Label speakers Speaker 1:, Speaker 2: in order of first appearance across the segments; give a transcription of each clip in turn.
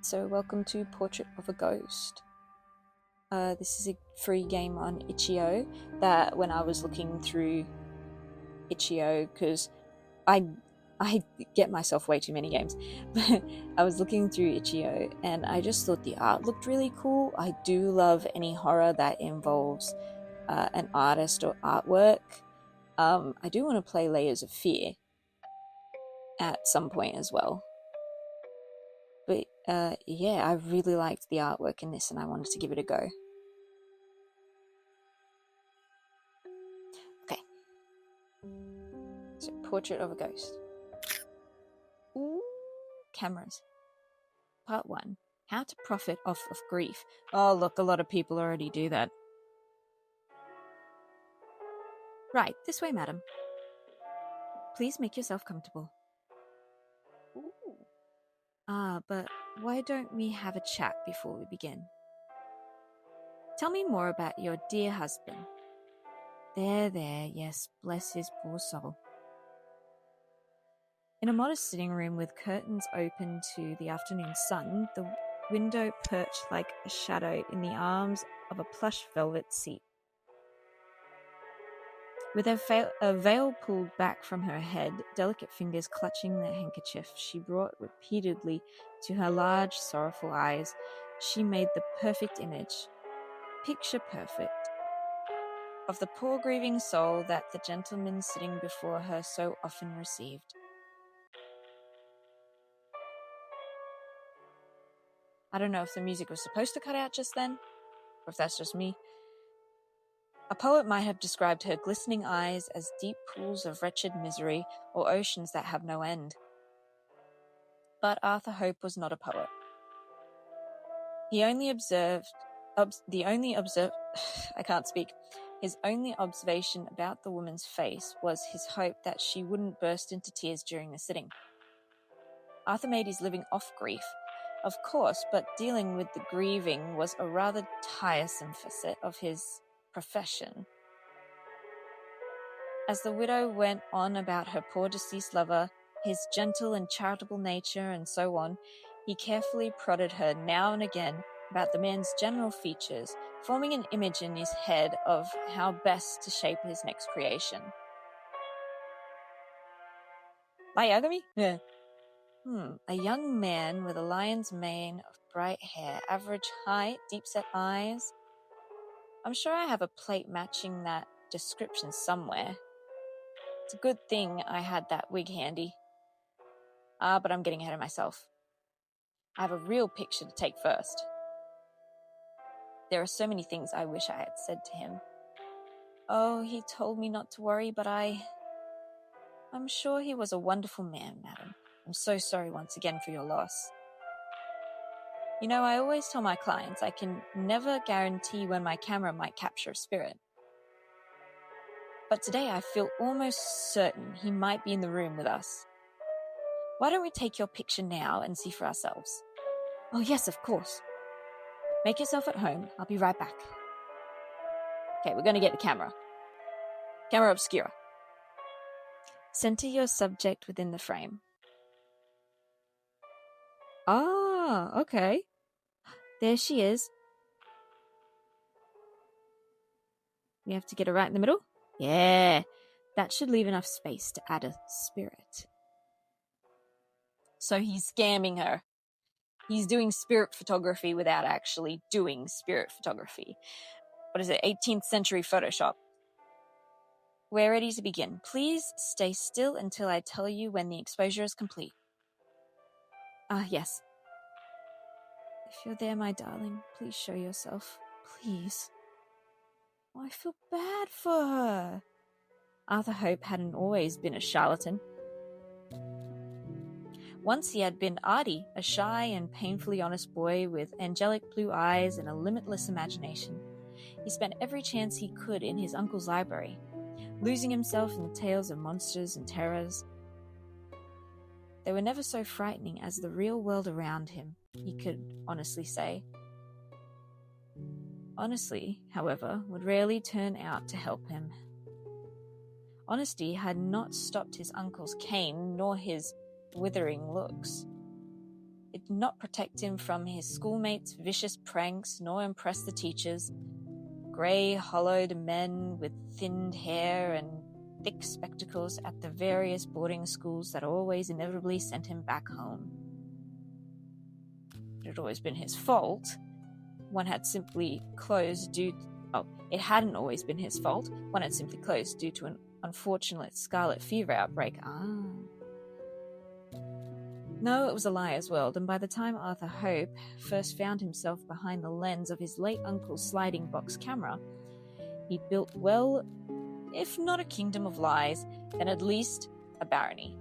Speaker 1: So welcome to Portrait of a Ghost. This is a free game on Itchi.o that when I was looking through Itchi.o, because I get myself way too many games, but I was looking through Itchi.o and I just thought the art looked really cool. I do love any horror that involves an artist or artwork. I do want to play Layers of Fear at some point as well. But yeah, I really liked the artwork in this and I wanted to give it a go. Okay. So, Portrait of a Ghost. Ooh, cameras. Part 1. How to profit off of grief. Oh, look, a lot of people already do that. Right, this way, madam. Please make yourself comfortable. Ooh. But why don't we have a chat before we begin? Tell me more about your dear husband. There, yes, bless his poor soul. In a modest sitting room with curtains open to the afternoon sun, the window perched like a shadow in the arms of a plush velvet seat. With a veil pulled back from her head, delicate fingers clutching the handkerchief she brought repeatedly to her large, sorrowful eyes, she made the perfect image, picture perfect, of the poor grieving soul that the gentleman sitting before her so often received. I don't know if the music was supposed to cut out just then, or if that's just me. A poet might have described her glistening eyes as deep pools of wretched misery or oceans that have no end. But Arthur Hope was not a poet. His only observation about the woman's face was his hope that she wouldn't burst into tears during the sitting. Arthur made his living off grief, of course, but dealing with the grieving was a rather tiresome facet of his profession. As the widow went on about her poor deceased lover, his gentle and charitable nature, and so on, he carefully prodded her now and again about the man's general features, forming an image in his head of how best to shape his next creation. Biogamy? Yeah. A young man with a lion's mane of bright hair, average height, deep-set eyes. I'm sure I have a plate matching that description somewhere. It's a good thing I had that wig handy. But I'm getting ahead of myself. I have a real picture to take first. There are so many things I wish I had said to him. Oh, he told me not to worry, but I'm sure he was a wonderful man, madam. I'm so sorry once again for your loss. You know, I always tell my clients I can never guarantee when my camera might capture a spirit. But today I feel almost certain he might be in the room with us. Why don't we take your picture now and see for ourselves? Oh yes, of course. Make yourself at home. I'll be right back. Okay, we're going to get the camera. Camera obscura. Center your subject within the frame. Ah, okay. There she is. We have to get her right in the middle. Yeah, that should leave enough space to add a spirit. So he's scamming her. He's doing spirit photography without actually doing spirit photography. What is it, 18th century Photoshop? We're ready to begin. Please stay still until I tell you when the exposure is complete. Yes. If you're there, my darling, please show yourself. Please. Oh, I feel bad for her. Arthur Hope hadn't always been a charlatan. Once he had been Artie, a shy and painfully honest boy with angelic blue eyes and a limitless imagination. He spent every chance he could in his uncle's library, losing himself in the tales of monsters and terrors. They were never so frightening as the real world around him, he could honestly say. Honestly, however, would rarely turn out to help him. Honesty had not stopped his uncle's cane nor his withering looks. It did not protect him from his schoolmates' vicious pranks nor impress the teachers, grey, hollowed men with thinned hair and thick spectacles at the various boarding schools that always inevitably sent him back home. It had always been his fault. One had simply closed it hadn't always been his fault. One had simply closed due to an unfortunate scarlet fever outbreak. No, it was a liar's world, and by the time Arthur Hope first found himself behind the lens of his late uncle's sliding box camera, he'd built, well, if not a kingdom of lies, then at least a barony.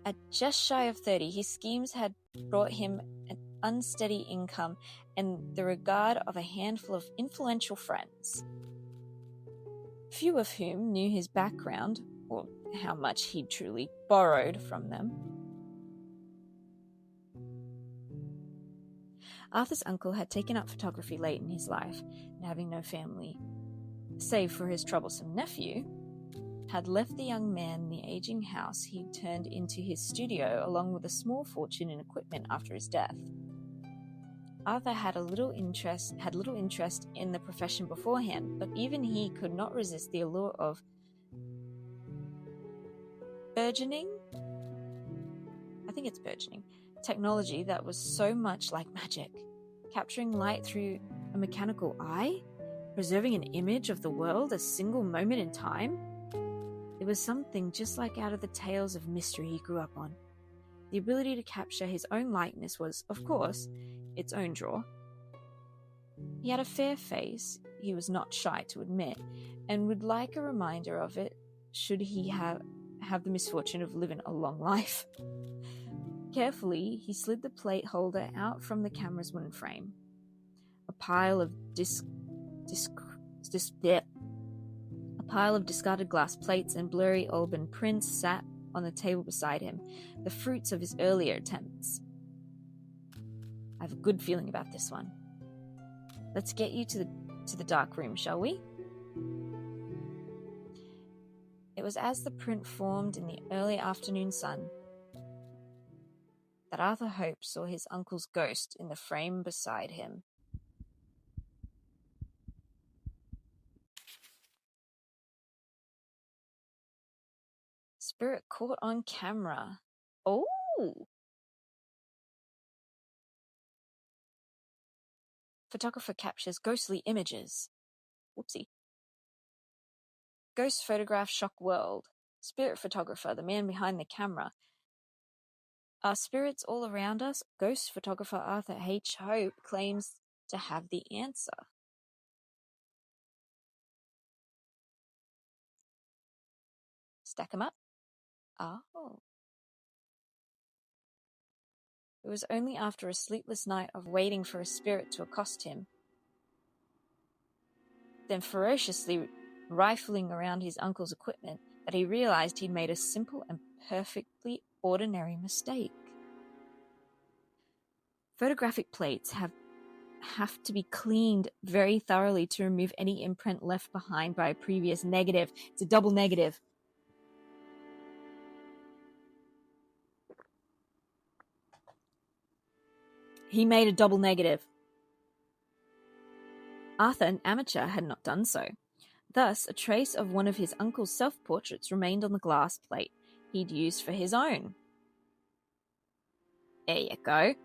Speaker 1: At just shy of 30, his schemes had brought him an unsteady income and the regard of a handful of influential friends, few of whom knew his background or how much he'd truly borrowed from them. Arthur's uncle had taken up photography late in his life, and having no family, save for his troublesome nephew, had left the young man the aging house he'd turned into his studio along with a small fortune in equipment after his death. Arthur had little interest in the profession beforehand, but even he could not resist the allure of burgeoning technology that was so much like magic, capturing light through a mechanical eye, preserving an image of the world a single moment in time. It was something just like out of the tales of mystery he grew up on. The ability to capture his own likeness was, of course, its own draw. He had a fair face, he was not shy to admit, and would like a reminder of it should he have the misfortune of living a long life. Carefully, he slid the plate holder out from the camera's wooden frame. A pile of discarded glass plates and blurry Alban prints sat on the table beside him, the fruits of his earlier attempts. I have a good feeling about this one. Let's get you to the dark room, shall we? It was as the print formed in the early afternoon sun that Arthur Hope saw his uncle's ghost in the frame beside him. Spirit caught on camera. Oh! Photographer captures ghostly images. Whoopsie. Ghost photograph shock world. Spirit photographer, the man behind the camera. Are spirits all around us? Ghost photographer Arthur H. Hope claims to have the answer. Stack 'em up. Oh. It was only after a sleepless night of waiting for a spirit to accost him, then ferociously rifling around his uncle's equipment, that he realized he'd made a simple and perfectly ordinary mistake. Photographic plates have to be cleaned very thoroughly to remove any imprint left behind by a previous negative. It's a double negative. He made a double negative. Arthur, an amateur, had not done so. Thus, a trace of one of his uncle's self-portraits remained on the glass plate he'd used for his own. There you go.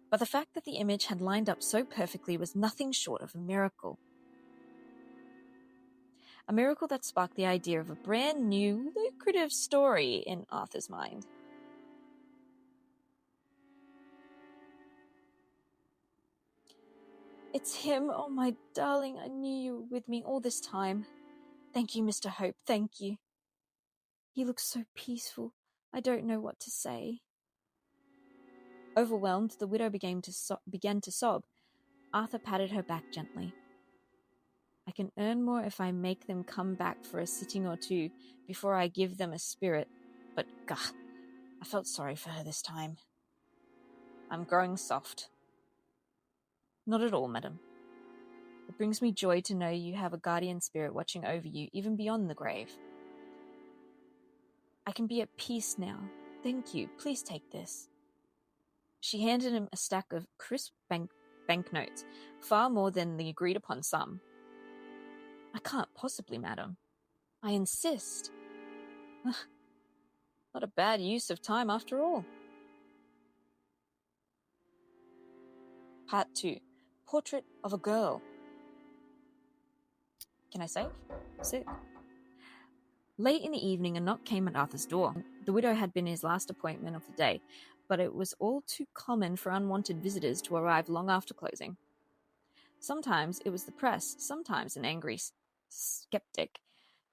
Speaker 1: But the fact that the image had lined up so perfectly was nothing short of a miracle. A miracle that sparked the idea of a brand new, lucrative story in Arthur's mind. It's him, oh my darling, I knew you were with me all this time. Thank you, Mr. Hope, thank you. He looks so peaceful, I don't know what to say. Overwhelmed, the widow began to sob. Arthur patted her back gently. I can earn more if I make them come back for a sitting or two before I give them a spirit, but gah, I felt sorry for her this time. I'm growing soft. Not at all, madam. It brings me joy to know you have a guardian spirit watching over you, even beyond the grave. I can be at peace now. Thank you. Please take this. She handed him a stack of crisp banknotes, far more than the agreed-upon sum. I can't possibly, madam. I insist. Not a bad use of time after all. Part 2. Portrait of a girl. Can I save? Sick. Late in the evening, a knock came at Arthur's door. The widow had been his last appointment of the day, but it was all too common for unwanted visitors to arrive long after closing. Sometimes it was the press, sometimes an angry skeptic,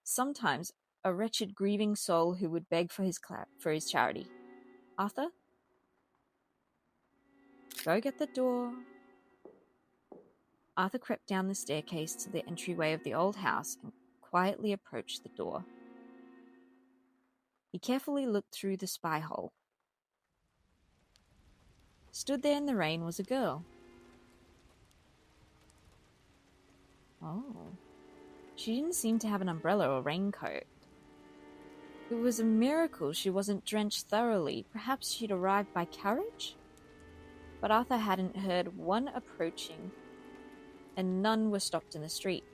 Speaker 1: sometimes a wretched grieving soul who would beg for his charity. Arthur? Go get the door. Arthur crept down the staircase to the entryway of the old house and quietly approached the door. He carefully looked through the spy hole. Stood there in the rain was a girl. Oh. She didn't seem to have an umbrella or raincoat. It was a miracle she wasn't drenched thoroughly. Perhaps she'd arrived by carriage? But Arthur hadn't heard one approaching, and none were stopped in the street.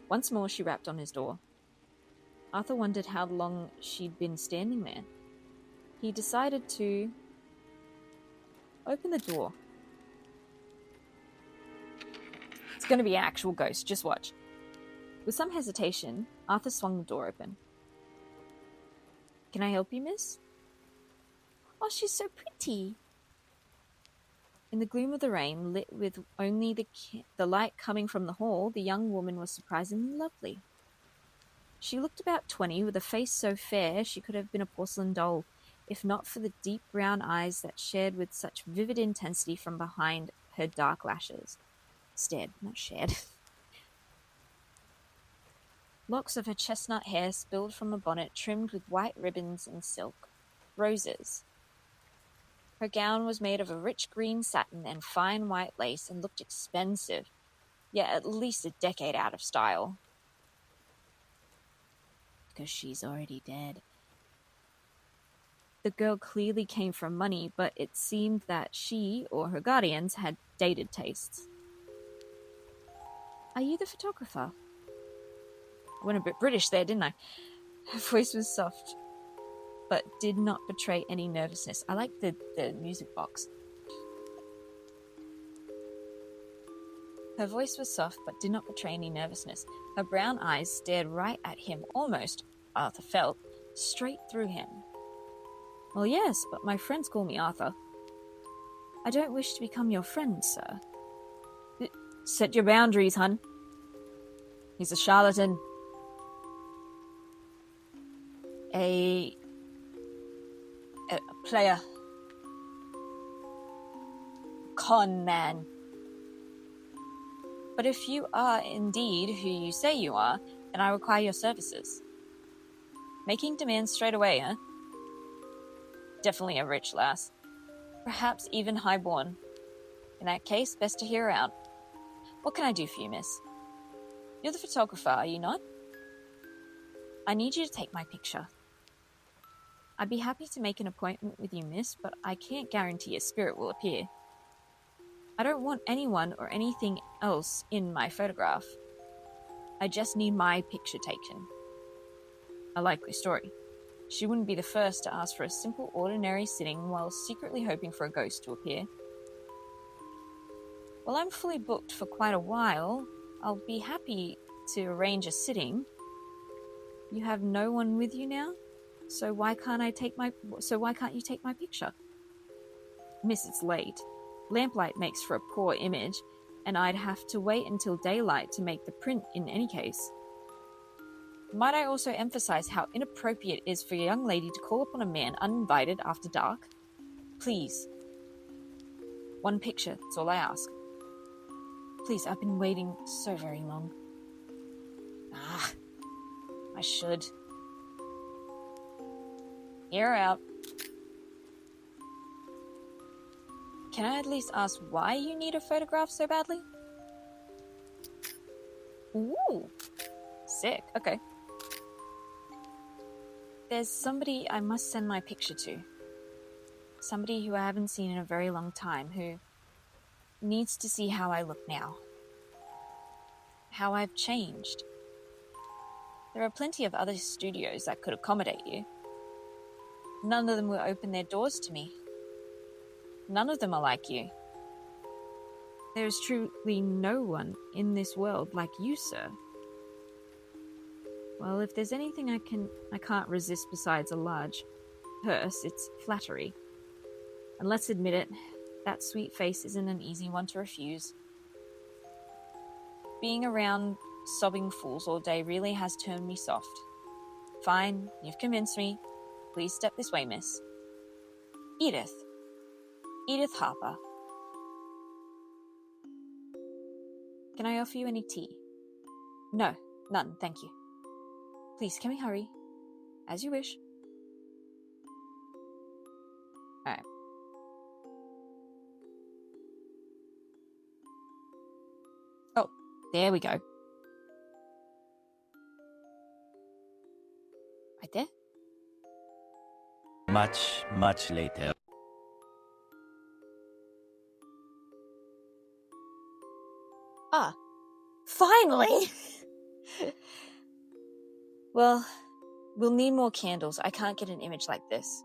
Speaker 1: Once more she rapped on his door. Arthur wondered how long she'd been standing there. He decided to open the door. It's going to be an actual ghost, just watch. With some hesitation, Arthur swung the door open. Can I help you, miss? Oh, she's so pretty. In the gloom of the rain, lit with only the light coming from the hall, the young woman was surprisingly lovely. She looked about 20, with a face so fair she could have been a porcelain doll, if not for the deep brown eyes that stared with such vivid intensity from behind her dark lashes. Stared, not shared. Locks of her chestnut hair spilled from a bonnet trimmed with white ribbons and silk. Roses. Her gown was made of a rich green satin and fine white lace and looked expensive, yet at least a decade out of style. Because she's already dead. The girl clearly came from money, but it seemed that she, or her guardians, had dated tastes. Are you the photographer? I went a bit British there, didn't I? Her voice was soft, but did not betray any nervousness. I like the music box. Her voice was soft, but did not betray any nervousness. Her brown eyes stared right at him, almost, Arthur felt, straight through him. Well, yes, but my friends call me Arthur. I don't wish to become your friend, sir. Set your boundaries, hun. He's a charlatan. A player. Con man. But if you are indeed who you say you are, then I require your services. Making demands straight away, eh? Definitely a rich lass. Perhaps even highborn. In that case, best to hear her out. What can I do for you, miss? You're the photographer, are you not? I need you to take my picture. I'd be happy to make an appointment with you, miss, but I can't guarantee a spirit will appear. I don't want anyone or anything else in my photograph. I just need my picture taken. A likely story. She wouldn't be the first to ask for a simple, ordinary sitting while secretly hoping for a ghost to appear. Well, I'm fully booked for quite a while. I'll be happy to arrange a sitting. You have no one with you now? So why can't you take my picture? Miss, it's late. Lamplight makes for a poor image, and I'd have to wait until daylight to make the print in any case. Might I also emphasize how inappropriate it is for a young lady to call upon a man uninvited after dark? Please. One picture, that's all I ask. Please, I've been waiting so very long. I should. Hear her out. Can I at least ask why you need a photograph so badly? Ooh, sick. Okay. There's somebody I must send my picture to. Somebody who I haven't seen in a very long time, who needs to see how I look now. How I've changed. There are plenty of other studios that could accommodate you. None of them will open their doors to me. None of them are like you. There is truly no one in this world like you, sir. Well, if there's anything I can't resist besides a large purse, it's flattery. And let's admit it, that sweet face isn't an easy one to refuse. Being around sobbing fools all day really has turned me soft. Fine, you've convinced me. Please step this way, miss. Edith. Edith Harper. Can I offer you any tea? No, none, thank you. Please, can we hurry? As you wish. Alright. Oh, there we go. Right there?
Speaker 2: Much later.
Speaker 1: Ah, finally! Well, we'll need more candles. I can't get an image like this.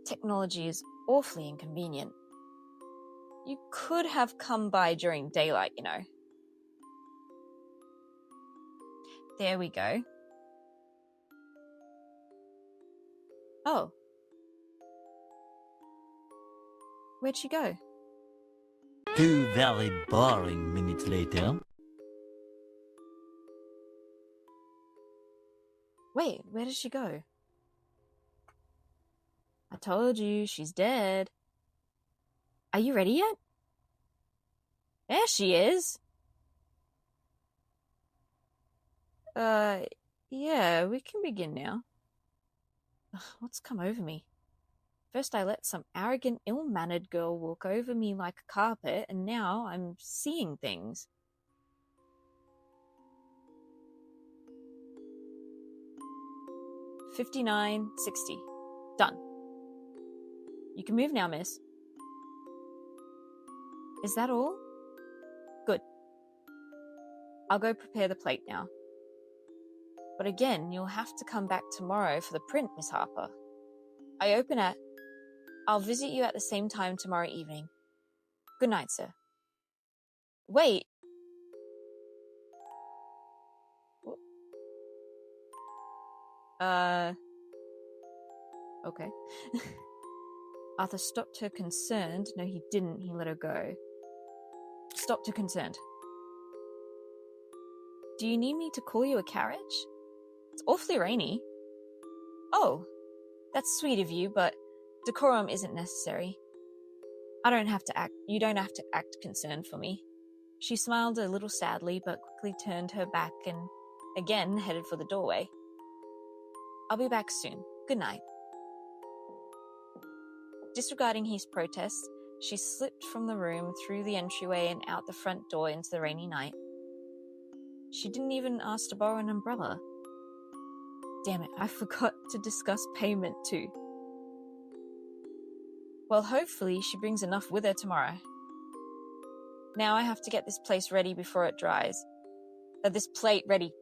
Speaker 1: Technology is awfully inconvenient. You could have come by during daylight, you know. There we go. Oh. Where'd she go?
Speaker 2: 2 very boring minutes later.
Speaker 1: Wait, where did she go? I told you, she's dead. Are you ready yet? There she is. Yeah, we can begin now. Ugh, what's come over me? First I let some arrogant, ill-mannered girl walk over me like a carpet, and now I'm seeing things. $59.60. Done. You can move now, miss. Is that all? Good. I'll go prepare the plate now. But again, you'll have to come back tomorrow for the print, Miss Harper. I open at... I'll visit you at the same time tomorrow evening. Good night, sir. Wait. Okay. Arthur stopped her concerned. No, he didn't. He let her go. Stopped her concerned. Do you need me to call you a carriage? It's awfully rainy. Oh, that's sweet of you, but decorum isn't necessary. You don't have to act concerned for me. She smiled a little sadly, but quickly turned her back and again headed for the doorway. I'll be back soon. Good night. Disregarding his protests, she slipped from the room, through the entryway and out the front door into the rainy night. She didn't even ask to borrow an umbrella. Damn it, I forgot to discuss payment too. Well, hopefully she brings enough with her tomorrow. Now I have to get this place ready before it dries. This plate ready.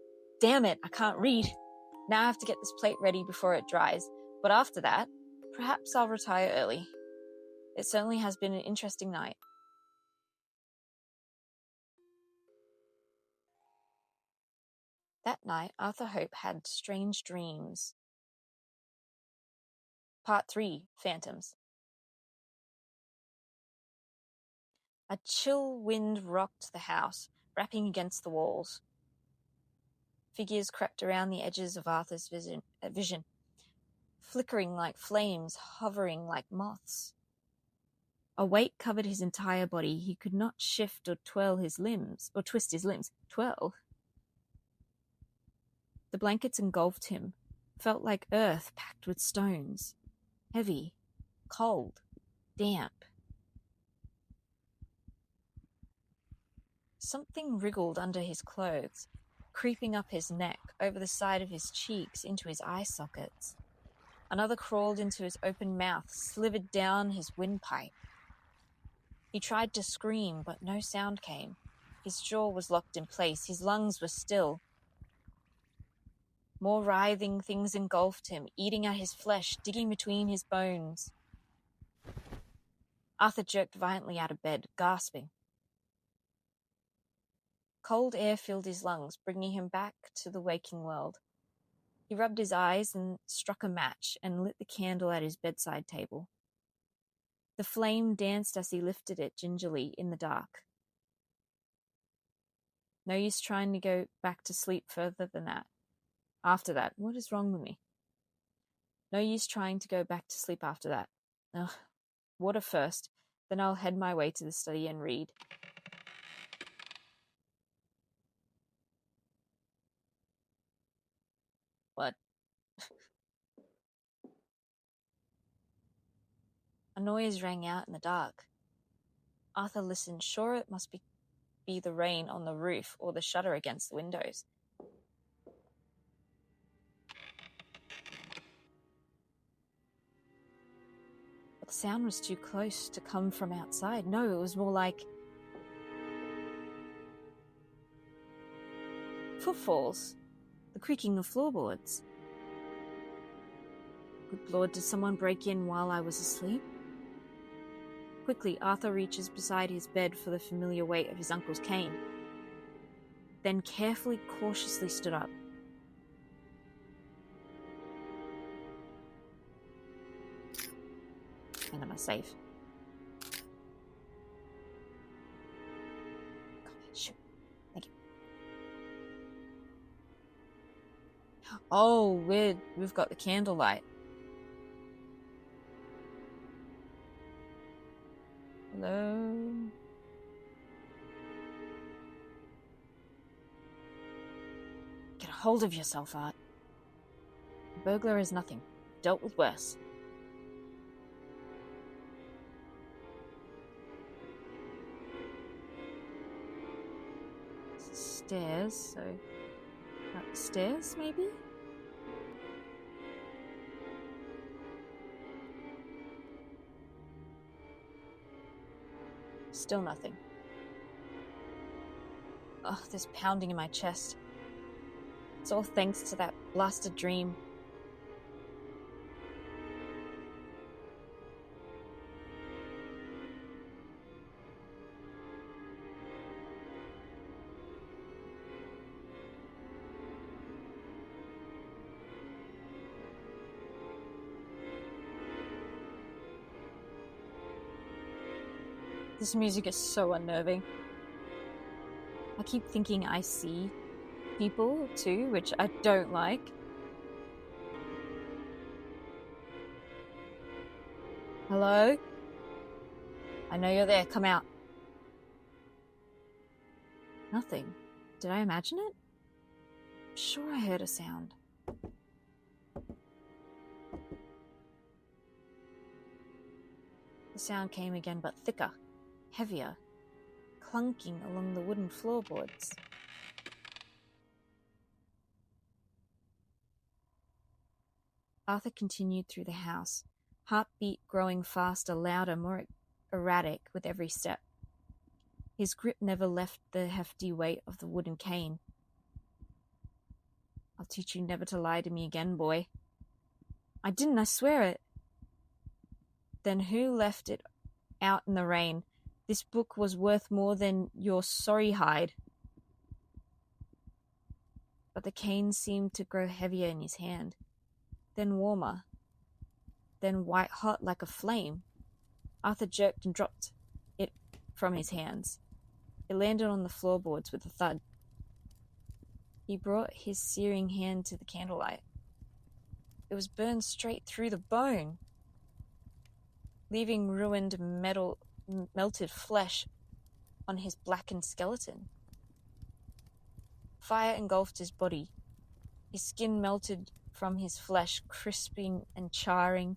Speaker 1: Damn it, I can't read. Now I have to get this plate ready before it dries. But after that, perhaps I'll retire early. It certainly has been an interesting night. That night, Arthur Hope had strange dreams. Part 3, Phantoms. A chill wind rocked the house, rapping against the walls. Figures crept around the edges of Arthur's vision, flickering like flames, hovering like moths. A weight covered his entire body. He could not shift or twist his limbs. Twirl? The blankets engulfed him, felt like earth packed with stones. Heavy, cold. damp. Something wriggled under his clothes, creeping up his neck, over the side of his cheeks, into his eye sockets. Another crawled into his open mouth, slithered down his windpipe. He tried to scream, but no sound came. His jaw was locked in place, his lungs were still. More writhing things engulfed him, eating at his flesh, digging between his bones. Arthur jerked violently out of bed, gasping. Cold air filled his lungs, bringing him back to the waking world. He rubbed his eyes and struck a match and lit the candle at his bedside table. The flame danced as he lifted it gingerly in the dark. No use trying to go back to sleep further than that. After that, what is wrong with me? No use trying to go back to sleep after that. Ugh. Water first, then I'll head my way to the study and read. What? A noise rang out in the dark. Arthur listened, sure it must be the rain on the roof or the shutter against the windows. But the sound was too close to come from outside. No, it was more like footfalls, the creaking of floorboards. Good Lord, did someone break in while I was asleep? Quickly, Arthur reaches beside his bed for the familiar weight of his uncle's cane, then carefully, cautiously stood up. And am I safe? Come on, shoot. Thank you. Oh, we've got the candlelight. Hello? Get a hold of yourself, Art. A burglar is nothing. Dealt with worse. Stairs, so upstairs, maybe? Still nothing. Oh, there's pounding in my chest. It's all thanks to that blasted dream. This music is so unnerving. I keep thinking I see people too, which I don't like. Hello? I know you're there, come out. Nothing. Did I imagine it? I'm sure I heard a sound. The sound came again, but thicker, heavier, clunking along the wooden floorboards. Arthur continued through the house, heartbeat growing faster, louder, more erratic with every step. His grip never left the hefty weight of the wooden cane. I'll teach you never to lie to me again, boy. I didn't, I swear it. Then who left it out in the rain? This book was worth more than your sorry hide. But the cane seemed to grow heavier in his hand, then warmer, then white hot like a flame. Arthur jerked and dropped it from his hands. It landed on the floorboards with a thud. He brought his searing hand to the candlelight. It was burned straight through the bone, leaving ruined melted flesh on his blackened skeleton. Fire engulfed his body. His skin melted from his flesh, crisping and charring.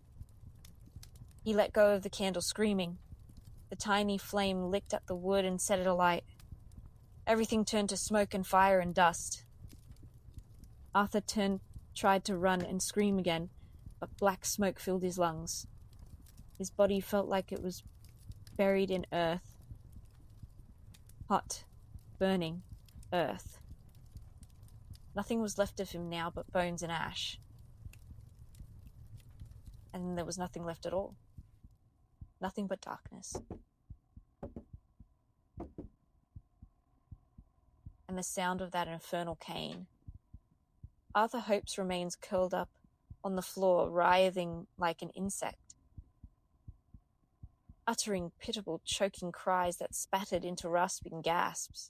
Speaker 1: He let go of the candle, screaming. The tiny flame licked at the wood and set it alight. Everything turned to smoke and fire and dust. Arthur tried to run and scream again, but black smoke filled his lungs. His body felt like it was buried in earth. Hot, burning earth. Nothing was left of him now but bones and ash. And there was nothing left at all. Nothing but darkness. And the sound of that infernal cane. Arthur Hope's remains curled up on the floor, writhing like an insect, uttering pitiable, choking cries that spattered into rasping gasps.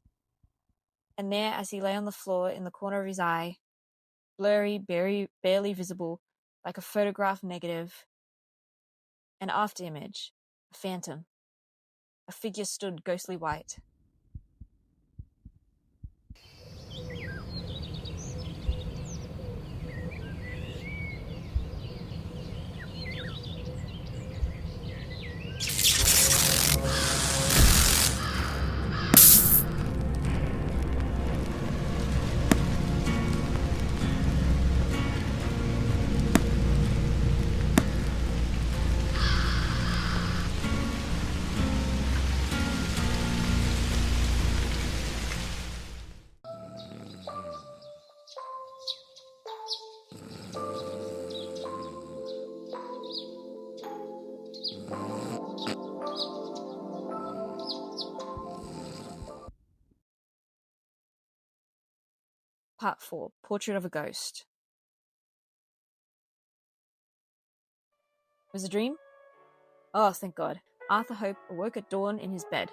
Speaker 1: And there, as he lay on the floor in the corner of his eye, blurry, barely visible, like a photograph negative, an after-image, a phantom, a figure stood ghostly white. Part 4. Portrait of a Ghost. Was it a dream? Oh, thank God. Arthur Hope awoke at dawn in his bed.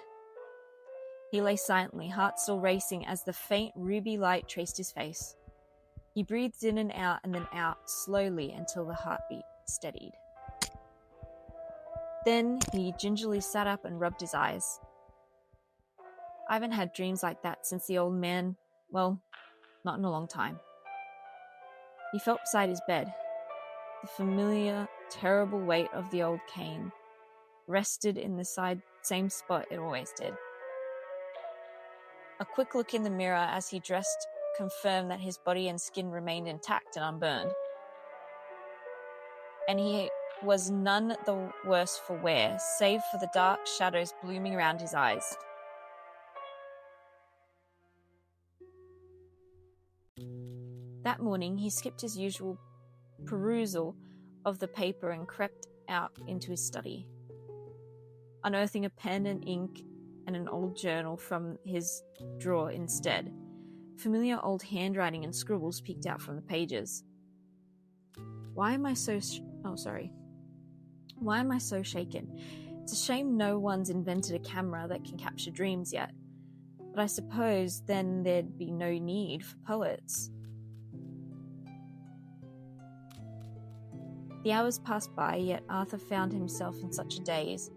Speaker 1: He lay silently, heart still racing as the faint ruby light traced his face. He breathed in and then out, slowly until the heartbeat steadied. Then he gingerly sat up and rubbed his eyes. I haven't had dreams like that since the old man, well, not in a long time. He felt beside his bed. The familiar, terrible weight of the old cane rested in the same spot it always did. A quick look in the mirror as he dressed confirmed that his body and skin remained intact and unburned. And he was none the worse for wear, save for the dark shadows blooming around his eyes. That morning, he skipped his usual perusal of the paper and crept out into his study, unearthing a pen and ink and an old journal from his drawer instead. Familiar old handwriting and scribbles peeked out from the pages. Why am I so shaken? It's a shame no one's invented a camera that can capture dreams yet. But I suppose then there'd be no need for poets. The hours passed by, yet Arthur found himself in such a daze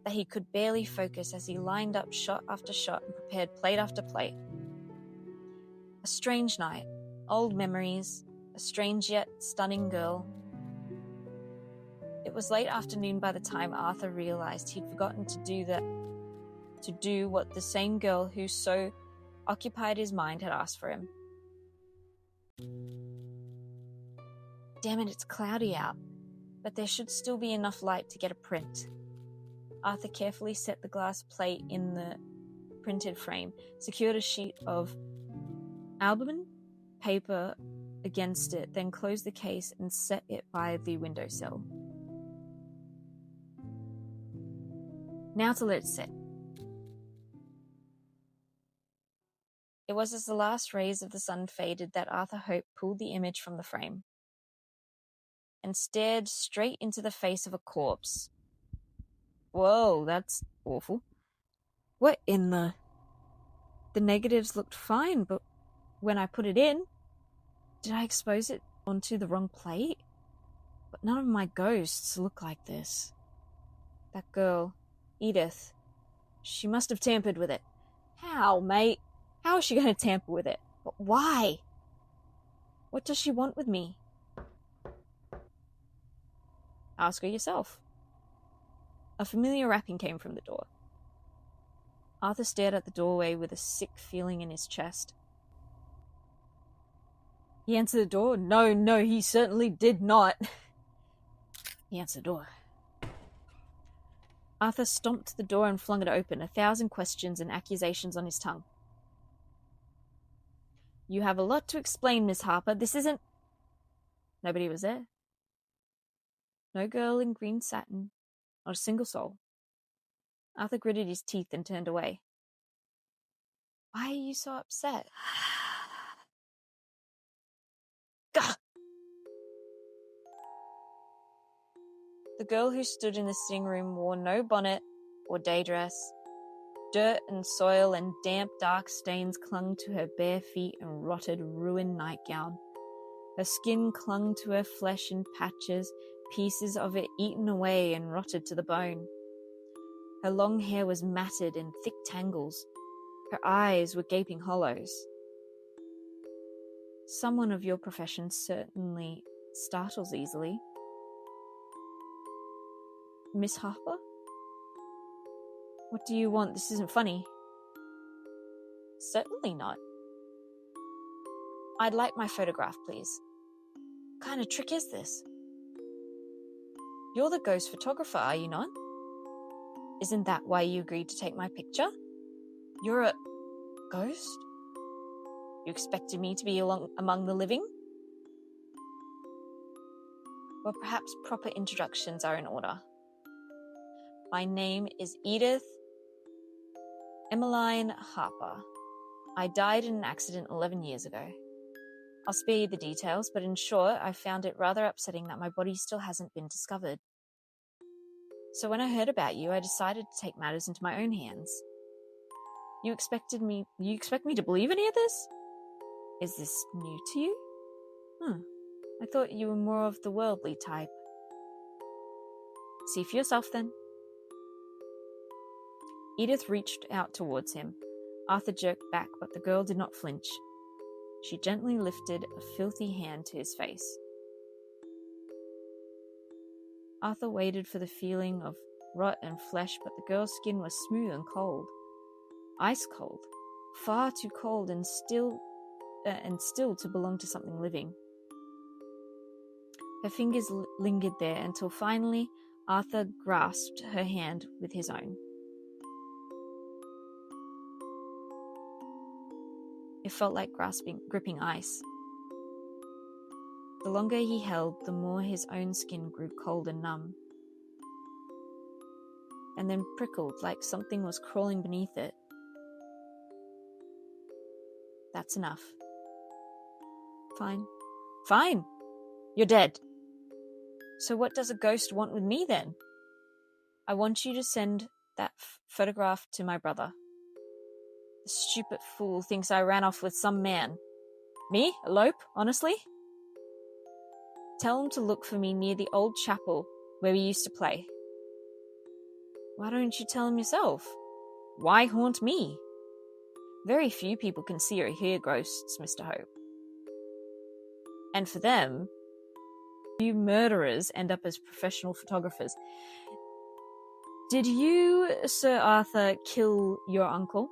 Speaker 1: that he could barely focus as he lined up shot after shot and prepared plate after plate. A strange night, old memories, a strange yet stunning girl. It was late afternoon by the time Arthur realized he'd forgotten to do what the same girl who so occupied his mind had asked for him. Damn it, it's cloudy out, but there should still be enough light to get a print. Arthur carefully set the glass plate in the printed frame, secured a sheet of albumen paper against it, then closed the case and set it by the windowsill. Now to let it sit. It was as the last rays of the sun faded that Arthur Hope pulled the image from the frame and stared straight into the face of a corpse. Whoa, that's awful. What in the... The negatives looked fine, but when I put it in, did I expose it onto the wrong plate? But none of my ghosts look like this. That girl, Edith, she must have tampered with it. How, mate? How is she going to tamper with it? But why? What does she want with me? Ask her yourself. A familiar rapping came from the door. Arthur stared at the doorway with a sick feeling in his chest. He answered the door. No, he certainly did not. He answered the door. Arthur stomped to the door and flung it open, 1,000 questions and accusations on his tongue. You have a lot to explain, Miss Harper. This isn't... Nobody was there. No girl in green satin. Not a single soul. Arthur gritted his teeth and turned away. Why are you so upset? Gah! The girl who stood in the sitting room wore no bonnet or day dress. Dirt and soil and damp, dark stains clung to her bare feet and rotted, ruined nightgown. Her skin clung to her flesh in patches, pieces of it eaten away and rotted to the bone. Her long hair was matted in thick tangles. Her eyes were gaping hollows. Someone of your profession certainly startles easily. Miss Harper? What do you want? This isn't funny. Certainly not. I'd like my photograph, please. What kind of trick is this? You're the ghost photographer, are you not? Isn't that why you agreed to take my picture? You're a ghost? You expected me to be among the living? Well, perhaps proper introductions are in order. My name is Edith Emmeline Harper. I died in an accident 11 years ago. I'll spare you the details, but in short, I found it rather upsetting that my body still hasn't been discovered. So when I heard about you, I decided to take matters into my own hands. You expect me to believe any of this? Is this new to you? I thought you were more of the worldly type. See for yourself then. Edith reached out towards him. Arthur jerked back, but the girl did not flinch. She gently lifted a filthy hand to his face. Arthur waited for the feeling of rot and flesh, but the girl's skin was smooth and cold. Ice cold. Far too cold and still to belong to something living. Her fingers lingered there until finally Arthur grasped her hand with his own. It felt like gripping ice. The longer he held, the more his own skin grew cold and numb, and then prickled like something was crawling beneath it. That's enough. Fine. Fine! You're dead. So what does a ghost want with me then? I want you to send that photograph to my brother. The stupid fool thinks I ran off with some man. Me? Elope? Honestly? Tell him to look for me near the old chapel where we used to play. Why don't you tell him yourself? Why haunt me? Very few people can see or hear ghosts, Mr. Hope. And for them, few murderers end up as professional photographers. Did you, Sir Arthur, kill your uncle?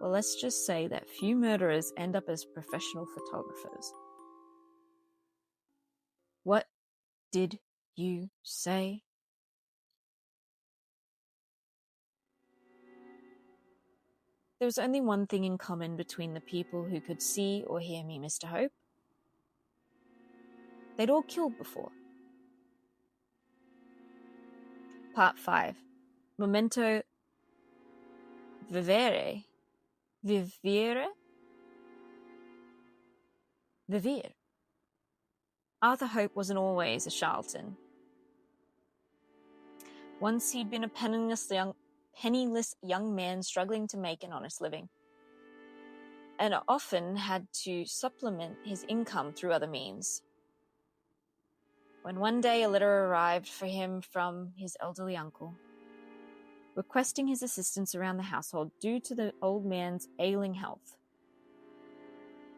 Speaker 1: Well, let's just say that few murderers end up as professional photographers. What did you say? There was only one thing in common between the people who could see or hear me, Mr. Hope. They'd all killed before. Part 5. Memento vivere. Vivere? Vivere. Arthur Hope wasn't always a charlatan. Once he'd been a penniless young man struggling to make an honest living, and often had to supplement his income through other means. When one day a letter arrived for him from his elderly uncle, requesting his assistance around the household due to the old man's ailing health,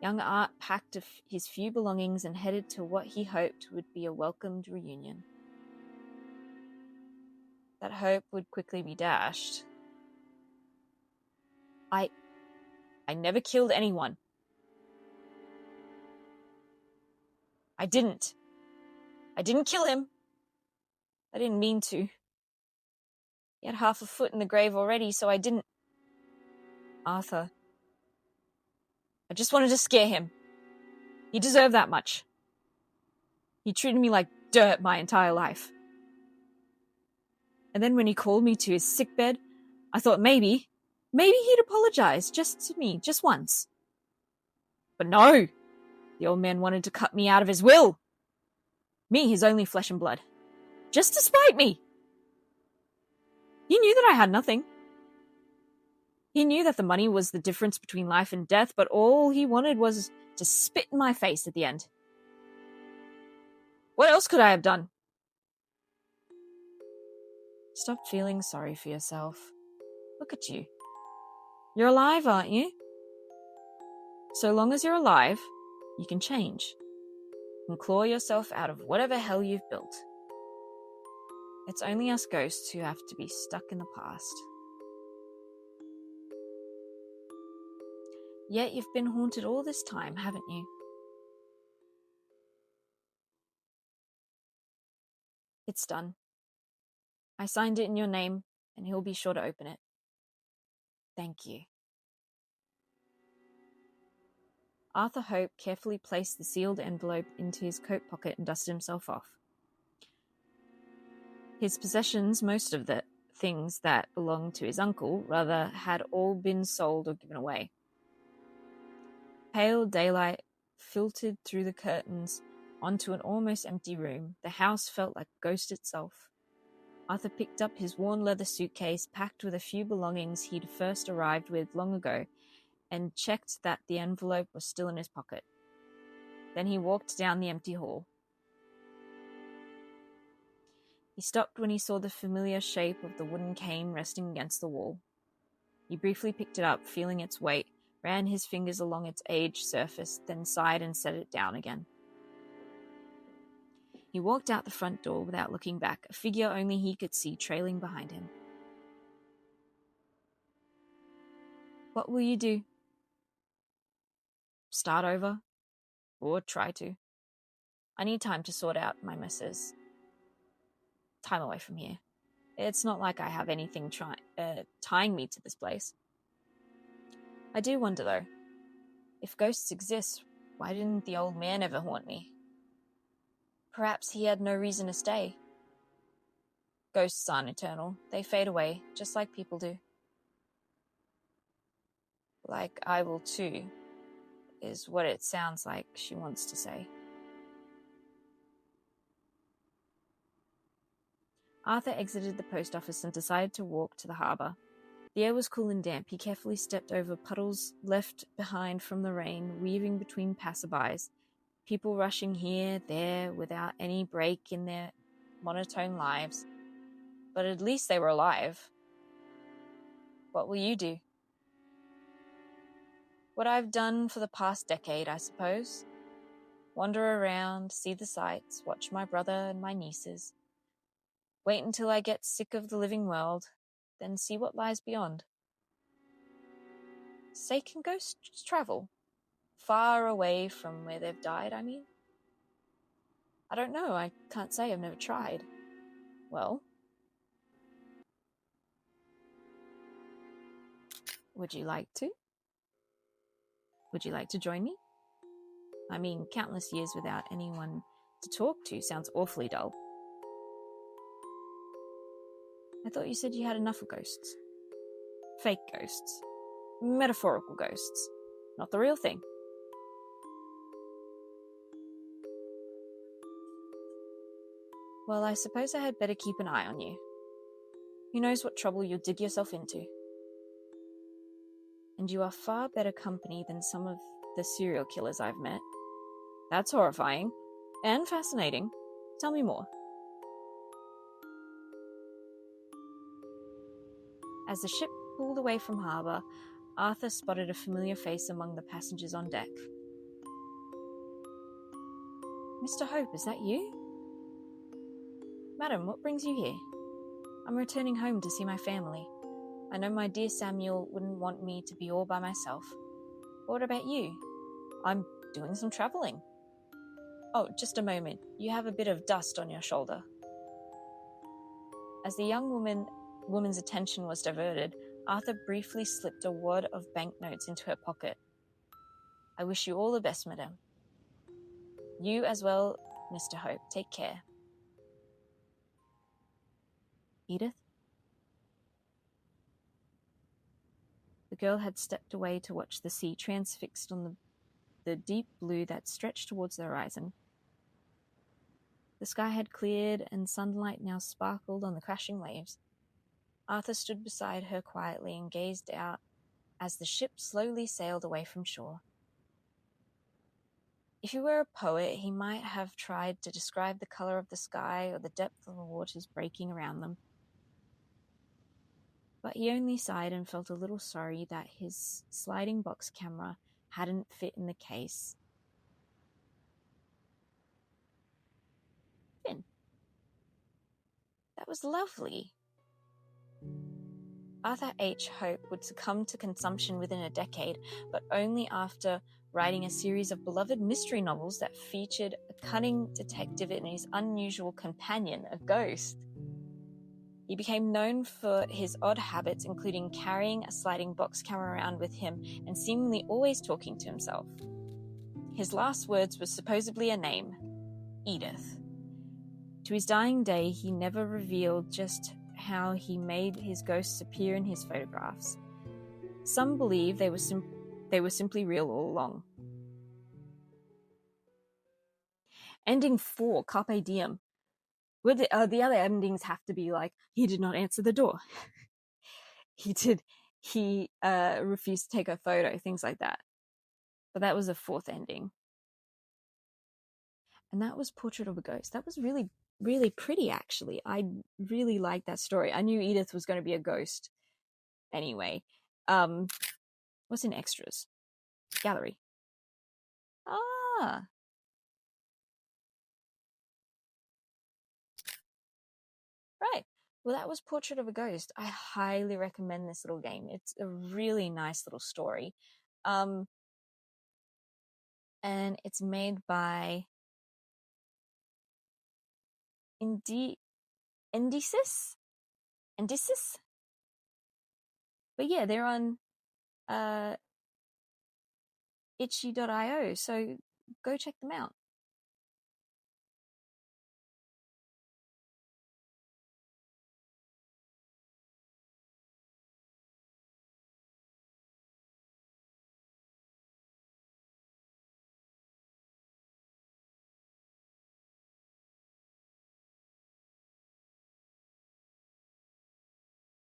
Speaker 1: young Art packed his few belongings and headed to what he hoped would be a welcomed reunion. that hope would quickly be dashed. I never killed anyone. I didn't kill him. I didn't mean to. He had half a foot in the grave already, so I didn't. Arthur. I just wanted to scare him. He deserved that much. He treated me like dirt my entire life. And then when he called me to his sickbed, I thought maybe he'd apologize just to me, just once. But no, the old man wanted to cut me out of his will. Me, his only flesh and blood. Just to spite me. He knew that I had nothing. He knew that the money was the difference between life and death, but all he wanted was to spit in my face at the end. What else could I have done? Stop feeling sorry for yourself. Look at you. You're alive, aren't you? So long as you're alive, you can change and claw yourself out of whatever hell you've built. It's only us ghosts who have to be stuck in the past. Yet you've been haunted all this time, haven't you? It's done. I signed it in your name, and he'll be sure to open it. Thank you. Arthur Hope carefully placed the sealed envelope into his coat pocket and dusted himself off. His possessions, most of the things that belonged to his uncle, rather, had all been sold or given away. Pale daylight filtered through the curtains onto an almost empty room. The house felt like a ghost itself. Arthur picked up his worn leather suitcase, packed with a few belongings he'd first arrived with long ago, and checked that the envelope was still in his pocket. Then he walked down the empty hall. He stopped when he saw the familiar shape of the wooden cane resting against the wall. He briefly picked it up, feeling its weight, ran his fingers along its aged surface, then sighed and set it down again. He walked out the front door without looking back, a figure only he could see trailing behind him. What will you do? Start over? Or try to? I need time to sort out my messes. Time away from here. It's not like I have anything tying me to this place. I do wonder, though, if ghosts exist, why didn't the old man ever haunt me? Perhaps he had no reason to stay. Ghosts aren't eternal. They fade away, just like people do. Like I will too, is what it sounds like she wants to say. Arthur exited the post office and decided to walk to the harbour. The air was cool and damp. He carefully stepped over puddles left behind from the rain, weaving between passerbys, people rushing here, there, without any break in their monotone lives. But at least they were alive. What will you do? What I've done for the past decade, I suppose. Wander around, see the sights, watch my brother and my nieces. Wait until I get sick of the living world, then see what lies beyond. Say, can ghosts travel? Far away from where they've died, I mean? I don't know, I can't say, I've never tried. Well, would you like to? Would you like to join me? I mean, countless years without anyone to talk to sounds awfully dull. I thought you said you had enough of ghosts. Fake ghosts. Metaphorical ghosts. Not the real thing. Well, I suppose I had better keep an eye on you. Who knows what trouble you'll dig yourself into. And you are far better company than some of the serial killers I've met. That's horrifying. And fascinating. Tell me more. As the ship pulled away from harbour, Arthur spotted a familiar face among the passengers on deck. Mr. Hope, is that you? Madam, what brings you here? I'm returning home to see my family. I know my dear Samuel wouldn't want me to be all by myself. What about you? I'm doing some traveling. Oh, just a moment. You have a bit of dust on your shoulder. As the young woman's attention was diverted, Arthur briefly slipped a wad of banknotes into her pocket. I wish you all the best, madame. You as well, Mr. Hope. Take care. Edith? The girl had stepped away to watch the sea, transfixed on the deep blue that stretched towards the horizon. The sky had cleared, and sunlight now sparkled on the crashing waves. Arthur stood beside her quietly and gazed out as the ship slowly sailed away from shore. If he were a poet, he might have tried to describe the color of the sky or the depth of the waters breaking around them. But he only sighed and felt a little sorry that his sliding box camera hadn't fit in the case. Finn. That was lovely. Arthur H. Hope would succumb to consumption within a decade, but only after writing a series of beloved mystery novels that featured a cunning detective and his unusual companion, a ghost. He became known for his odd habits, including carrying a sliding box camera around with him and seemingly always talking to himself. His last words were supposedly a name, Edith. To his dying day, he never revealed just how he made his ghosts appear in his photographs. Some believe they were simply real all along. Ending 4, Carpe Diem. The other endings have to be like, he did not answer the door. He refused to take a photo, things like that. But that was a 4th ending. And that was Portrait of a Ghost. That was really, really pretty, actually. I really liked that story. I knew Edith was going to be a ghost anyway. What's in extras? Gallery. Ah. Right. Well, that was Portrait of a Ghost. I highly recommend this little game. It's a really nice little story. And it's made by Indicis? But yeah, they're on Itchi.io, so go check them out.